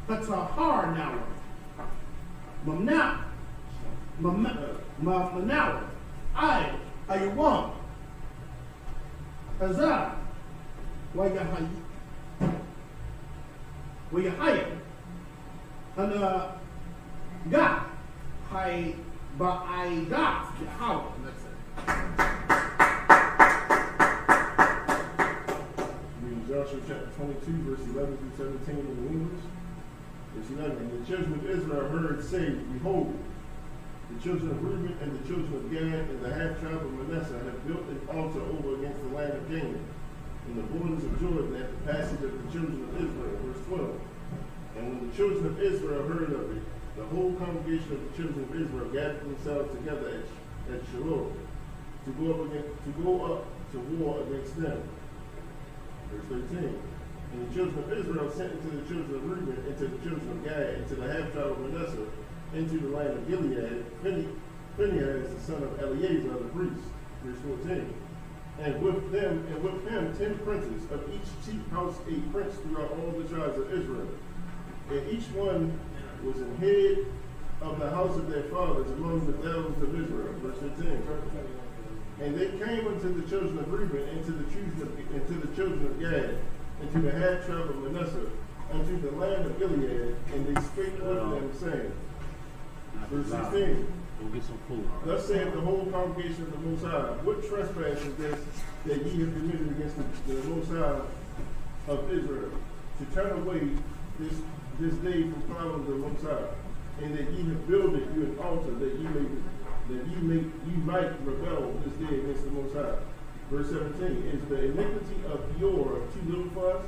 hatahar now, mamnaw, I won, hazah, wayahaya, and God, ba'aidat, Yahweh, and that's it. Reading Joshua chapter 22, verse 11 through 17 in the English. Verse 11. And the children of Israel heard say, Behold, the children of Reuben and the children of Gad and the half tribe of Manasseh have built an altar over against the land of Canaan, in the borders of Jordan at the passage of the children of Israel. Verse 12. And when the children of Israel heard of it, the whole congregation of the children of Israel gathered themselves together at Shiloh to go up to war against them. Verse 13. And the children of Israel sent into the children of Reuben, into the children of Gad, into the half tribe of Manasseh, into the land of Gilead, Phinehas, the son of Eleazar the priest. Verse 14. And with him 10 princes, of each chief house a prince throughout all the tribes of Israel. And each one was an head of the house of their fathers among the thousands of Israel. Verse 15. And they came unto the children of Reuben, and to the children of Gad, and to the half tribe of Manasseh, unto the land of Gilead, and they spake with them, saying, verse 16. We'll get some food. Thus saith the whole congregation of the Most High, what trespass is this that ye have committed against the Most High of Israel, to turn away this day from following the Most High, and that ye have builded you an altar that you might rebel this day against the Most High. Verse 17, is the iniquity of Peor too little for us,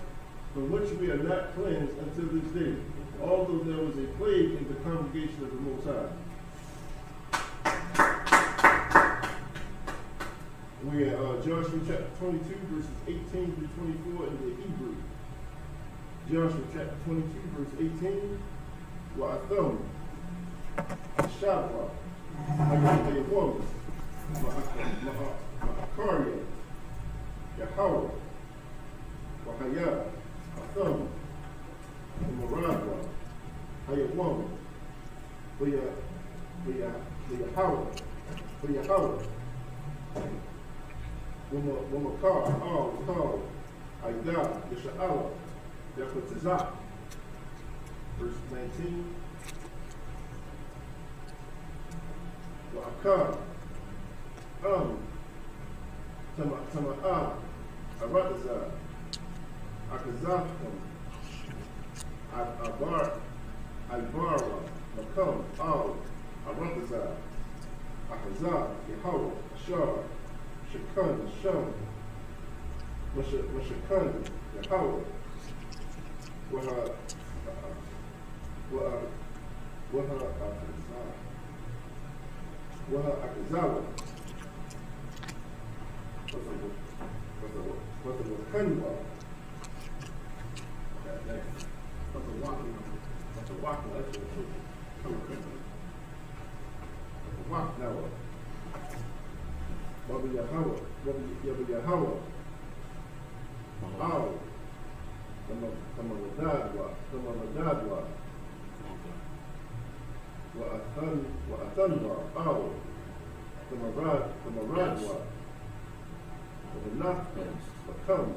from which we are not cleansed until this day, although there was a plague in the congregation of the Most High. We are Joshua chapter 22, verses 18 through 24 in the Hebrew. Joshua chapter 22, verse 18. Wa'atham, Shabbat, Hayawam, Ma'akaria, Yahweh, Wahaya, Atham, Maradwa, Hayawam, Yahweh, Wamakar, Kal, Aidah, Yasha'ala, Yahutzah. Verse 19. Wa'akar, Tama'ah, Aratazah, Akazahim, Ibarwa, Makam, Al, Aratazah, Akazah, Yahweh, Ashar, Shekhan, Sham, Mashakhan, Yahweh, Akazawa, what's the Kanwa? What's the walking? That's a walk now. Bobby Yahweh. Oh. Kamaradadwa. Wa'atanwa. Oh. Kamaradwa. Nafkas. Bakam.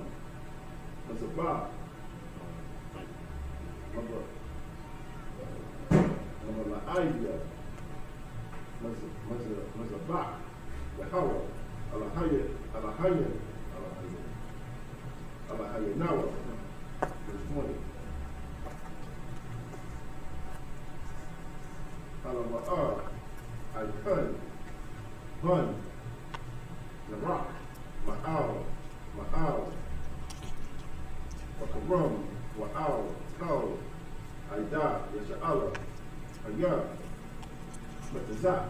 Mazabah. Mamala'ayya. Mazabah. Yahweh. Alahayya Nawa. Verse 20. Alawa'ah. Aikun. Bun. Narak. Ma'al. Wakaram. Wa'al. Kal. Aidah. Yasha'ala. Hayah. Matazah.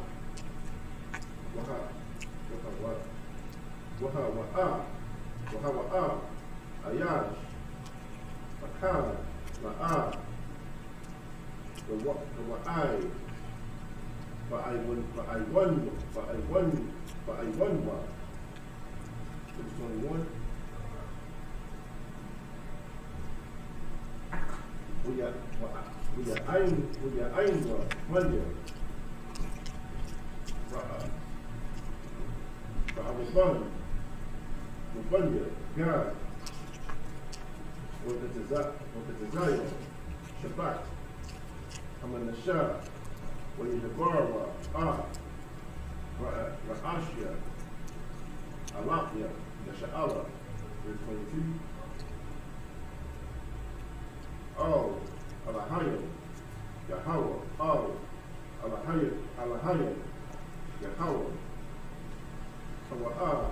Wahawa'ah, Ayash, Akad, Ma'ah, Ba'aywanwa, Monday. God, with the desire, Shabbat, I'm in the Shah, when you Debarwa, Ra'ashia, Alapia, Yasha'ala, verse 22. Oh, Alahaya, Yahweh, oh, Alahaya, Yahweh, Hawa'ah,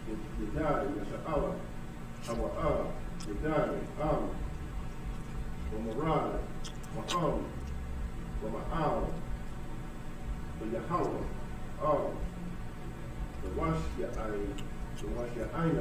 Yedai, Yasha'ala, Hawa'ah, Yedai, Wamarad, Wa'am, Wama'al, Yahweh, oh, the wash your eye,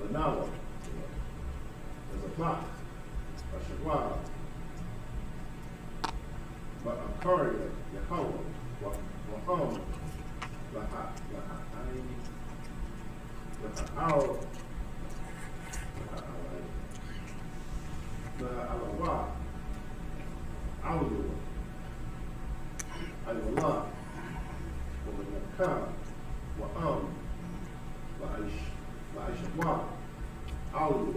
Lanawa, there's a clock, a shawah, but a courier, Yahweh, Waham, Alawa, Aulu, Ayullah, Wamanyaka, Wa'am, La'ishwa, Aulu,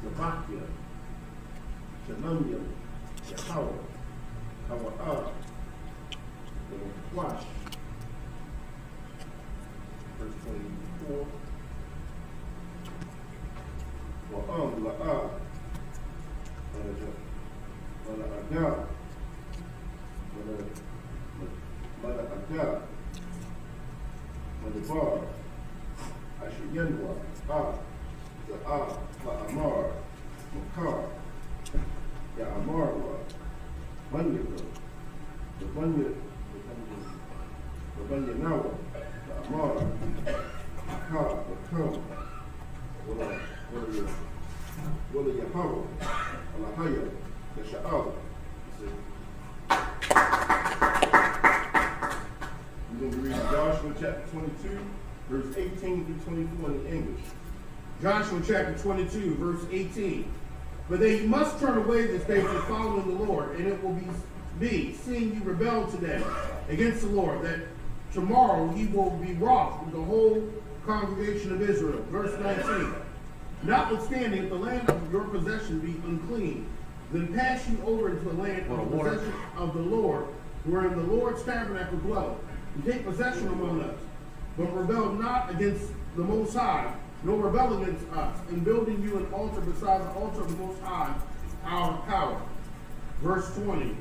Zabakia, Shanamya, Yahweh, Hawa'ah, Wash, verse 24. La'ah, Aga, Aga, Madabar, Ashiyanwa, La'amar, Makar, Ya'amarwa, Banyaka, the Banyanawa, La'amar, Makar, Makar, Wala Yahweh, Alahaya, Yasha'al. We're going to read Joshua chapter 22, verse 18 through 24 in English. Joshua chapter 22, verse 18. But they must turn away this day from following the Lord, and it will be seeing you rebel today against the Lord, that tomorrow he will be wroth with the whole congregation of Israel. Verse 19. Notwithstanding, if the land of your possession be unclean, then pass you over into the land of the possession of the Lord, wherein the Lord's tabernacle dwelleth, and take possession among us. But rebel not against the Most High, nor rebel against us, in building you an altar beside the altar of the Most High, our power. Verse 20.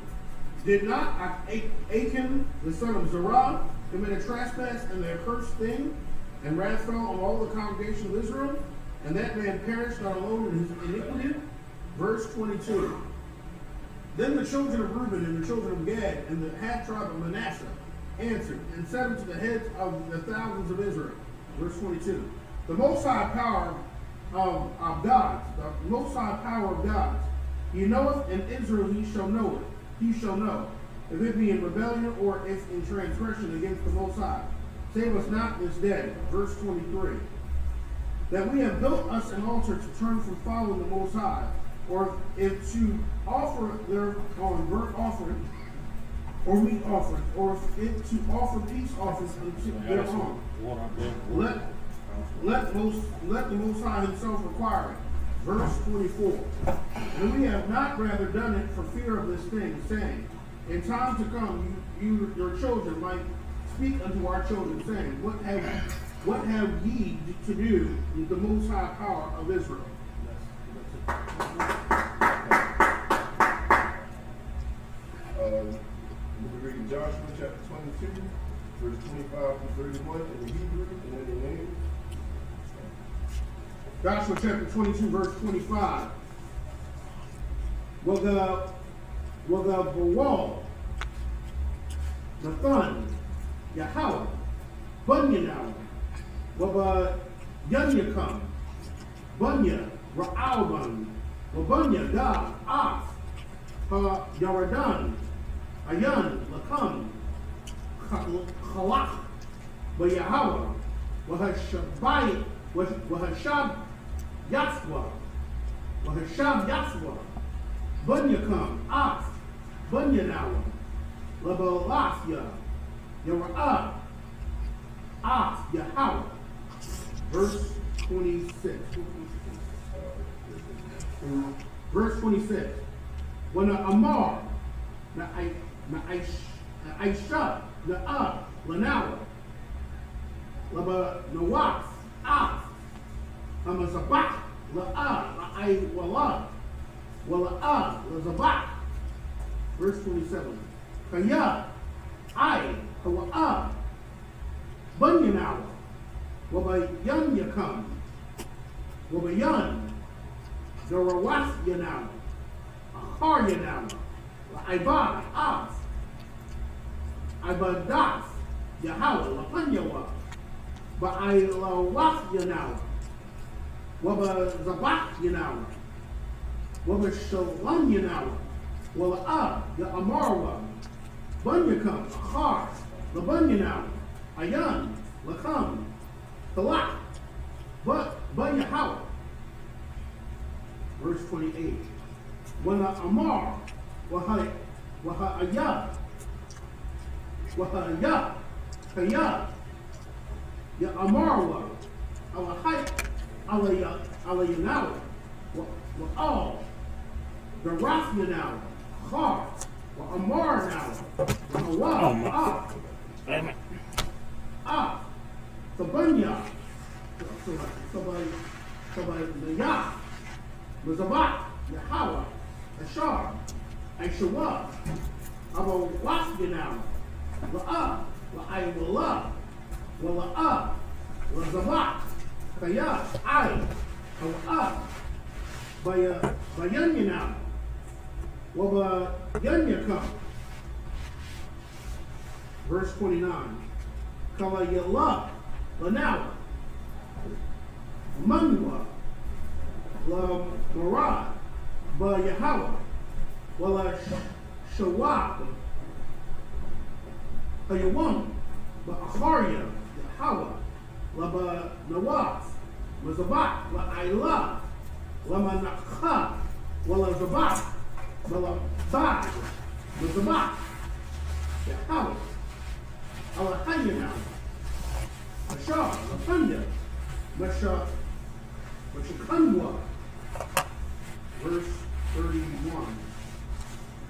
Did not Achan, the son of Zerah, commit a trespass and the accursed thing, and wrath fell on all the congregation of Israel? And that man perished not alone in his iniquity. Verse 22. Then the children of Reuben and the children of Gad and the half tribe of Manasseh answered and said unto the heads of the thousands of Israel. Verse 22. The most high power of gods, the most high power of gods, he knoweth, in Israel he shall know it. He shall know, if it be in rebellion or if in transgression against the Most High. Save us not this day. Verse 23. That we have built us an altar to turn from following the Most High, or if to offer their own burnt offering, or meat offering, or if to offer peace offerings unto their own. Let the Most High himself require it. Verse 24. And we have not rather done it for fear of this thing, saying, in time to come, your children might speak unto our children, saying, What have ye to do with the Most High power of Israel? We're reading Joshua chapter 22, verse 25 through 31 in the Hebrew and in the English. Joshua chapter 22, verse 25. Waga Bawal, Nathan, Yahweh, Bunyanau, Waba Yanyakam, Bunya, Ra'alban, Wabunya, God, Af, Ha Yaradan, Ayan, Lakam, Khalak, Bayahawa, Wahashabai, Wahashab Yaswa, Wahashab Yaswa, Bunyakam, Af, Bunyanawa, Labalafya, Yara'ah, Af, Yahweh. Verse 26. Verse 26. When the Amar, the Aisha, the Lanawa, Laba Nawaf, Af, Amazabak, La'ai Wala, Wala, Lazabak. Verse 27. Kaya, I, Hawa, Bunyanawa, Wabayan Yakam, Wabayan, Zarawas Yanawa, Ahar Yanawa, Ibad, Af, Ibadas, Yahweh, Lapanyawa, Ba'ilawaf Yanawa, Wabazabak Yanawa, Wabashalam Yanawa, Wala, Ya'amarwa, Bunyakam, Ahar, Labanyanawa, Ayan, Lakam, Talak, but Yahweh. Verse 28. Wala Amar, Wahaya, Kaya, Ya Amarwa, Alahai, Alayanawa, Wa'al, the Rafyanawa, Har, Wa'amar now, Wa'awa, Sabunya, Sabaya, Mazabat, Yahweh, Ashar, Aishawa, Abo Wasganawa, La'a, La'aiwala, Wala'a, Lazabat, Kaya, I, Hawa'a, Bayanyana, Waba Yanyaka. Verse 29. Kala Yala, Lanawa, Manwa, La Marad, Ba Yahweh, Wala Shawab, Hayawam, Ba Acharya, Yahweh, La Ba Nawaf, Mazabat, La Ayla, La Manakha, Wala Zabat, Wala Bad, Mazabat, Yahweh, Allah Hayana, Ashar, Lapanya, Mashakanwa. Verse 31.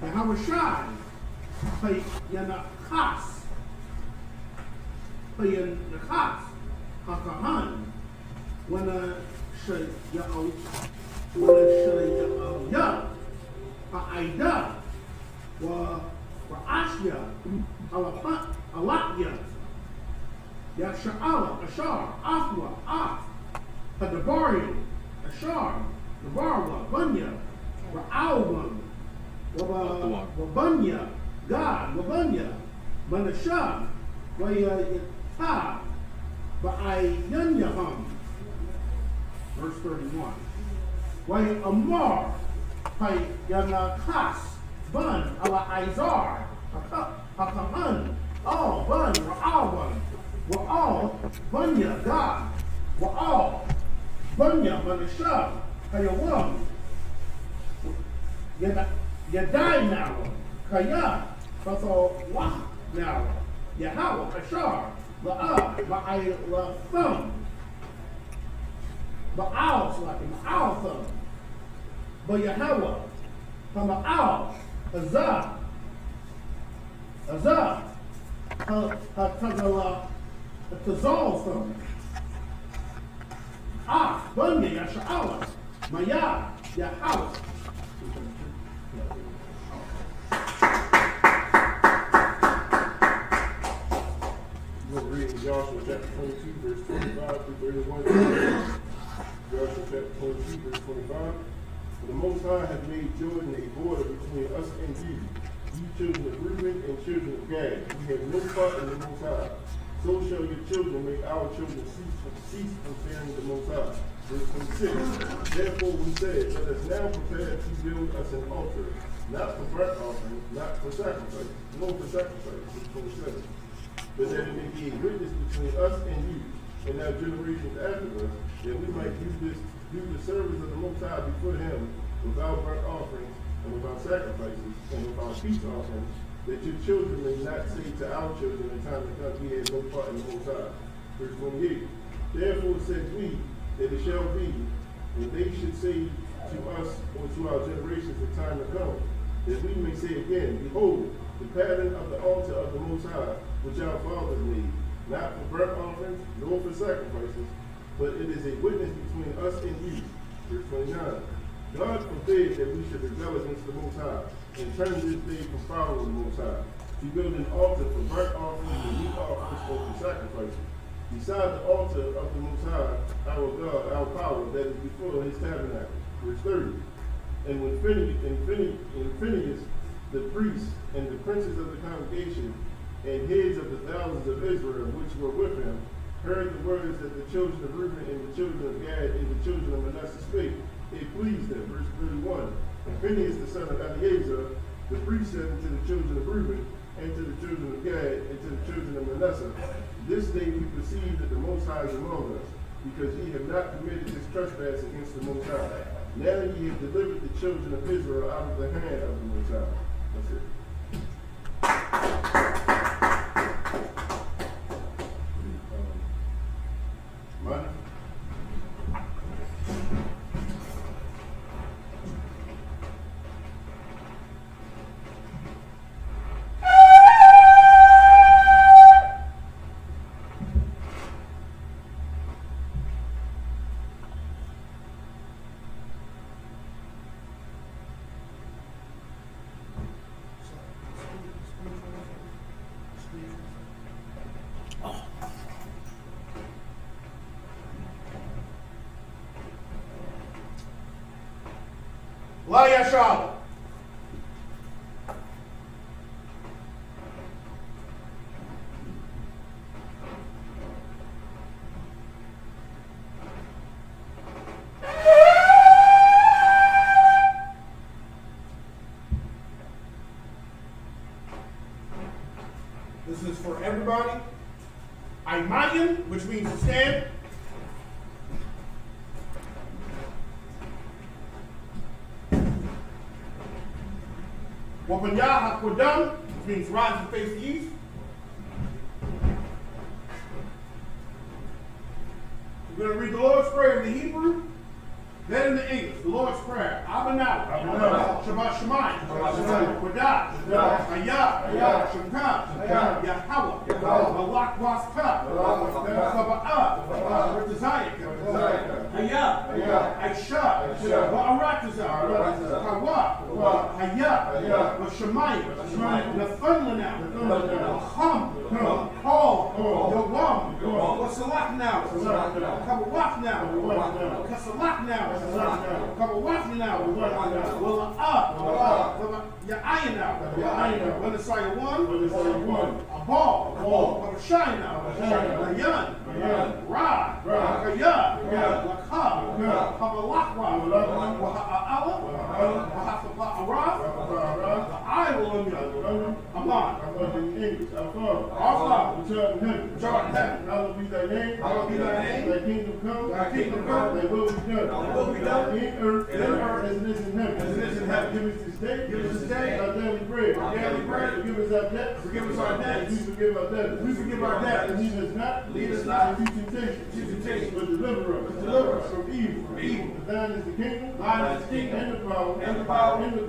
Yahawashai, Payanakas, Hakahan, Wana Shayao, Ha'aida, Wa'ashya, Alakya, Yasha'ala, Ashar, Afwa, Af, Hadabarium, Ashar, Navarwa, Bunya, Ra'alwan, Wabunya, God, Wabunya, Manashah, Wayata, Ba'ayanyaham. Verse 31. Wayamar, Payanakas, Bun, Ala Izar, Hakaman, all Bun, Ra'alwan, Wa'al, Bunya, God, Wa'al, Bunya, Manashah, Hayawam, Yadai now, Kaya, Faso Wah now, Yahweh, Ashar, La'ah, Ba'ay La'thum, Ba'al Slapping, Ba'al Thumb, Ba'Yahweh, Hama'al, Azah, Hatagala, Tazal Thumb, Ah, Bunya, Yasha'ala, Maya, Yahweh. We'll read Joshua chapter 22, verse 25 through 31. Joshua read verse 25. For the Most High has made Jordan a border between us and you, you children of Reuben and children of Gad. We have no part in the Most High. So shall your children make our children cease from fearing the Most High. Verse 26. Therefore we said, let us now prepare to build us an altar, not for burnt offerings, not for sacrifice, nor for sacrifice. Verse 27. But that it may be a witness between us and you, and our generations after us, that we might do the service of the Most High before him without burnt offerings and without sacrifices and without peace offerings, that your children may not say to our children in time to come, we had no part in the Most High. Verse 28. Therefore said we, that it shall be, when they should say to us or to our generations in time to come, that we may say again, behold, the pattern of the altar of the Most High, which our fathers made, not for burnt offerings, nor for sacrifices, but it is a witness between us and you. Verse 29. God forbid that we should rebel against the Most High, and turn this day from following the Most High, to build an altar for burnt offerings and meat offerings or for sacrifices, beside the altar of the Most High, our God, our power, that is before his tabernacle. Verse 30. And when Phinehas, the priest, and the princes of the congregation, and heads of the thousands of Israel which were with him, heard the words that the children of Reuben and the children of Gad and the children of Manasseh spake, it pleased them. Verse 31. And Phinehas the son of Eleazar, the priest, said unto the children of Reuben, and to the children of Gad, and to the children of Manasseh, this day we perceive that the Most High is among us, because ye have not committed this trespass against the Most High. Now ye have delivered the children of Israel out of the hand of the Most High. That's it. Money? Laya Charlotte. This is for everybody. Aymayan, which means to stand. Wapanya Hakwadam, which means rise and face the east. We're going to read the Lord's Prayer in the Hebrew, then in the English. The Lord's Prayer. Abanaw, Shabbat Shemayim, Kodah, Hayah, Shemkah, Yahweh, Malak Waskah, Sabbath, Ritazayik, Hayah, Aisha, Ba'aratazah, Hawa, Hayah, Shemayim, Nathunlanah, Ham, Paul, Yawam, Wasalak now, Kabawaf now, Kasalak now, Kabawaf now, Walla up, Ya'ayin now, Wanasaya one, a ball, Kabashai now, Ayan, Ra, Kaya, Lakha, Kabalakwa, Waha'ala, Waha'ala, I will unite. Aman. English, our Father, Our which art in heaven, hallowed be thy name, thy kingdom come, thy will be done, in earth, as it is in heaven. Give us this day, our daily bread. Forgive us our debts, we forgive our debtors. And lead us not into temptation, but deliver us from evil. For thine is the kingdom, and the power, and the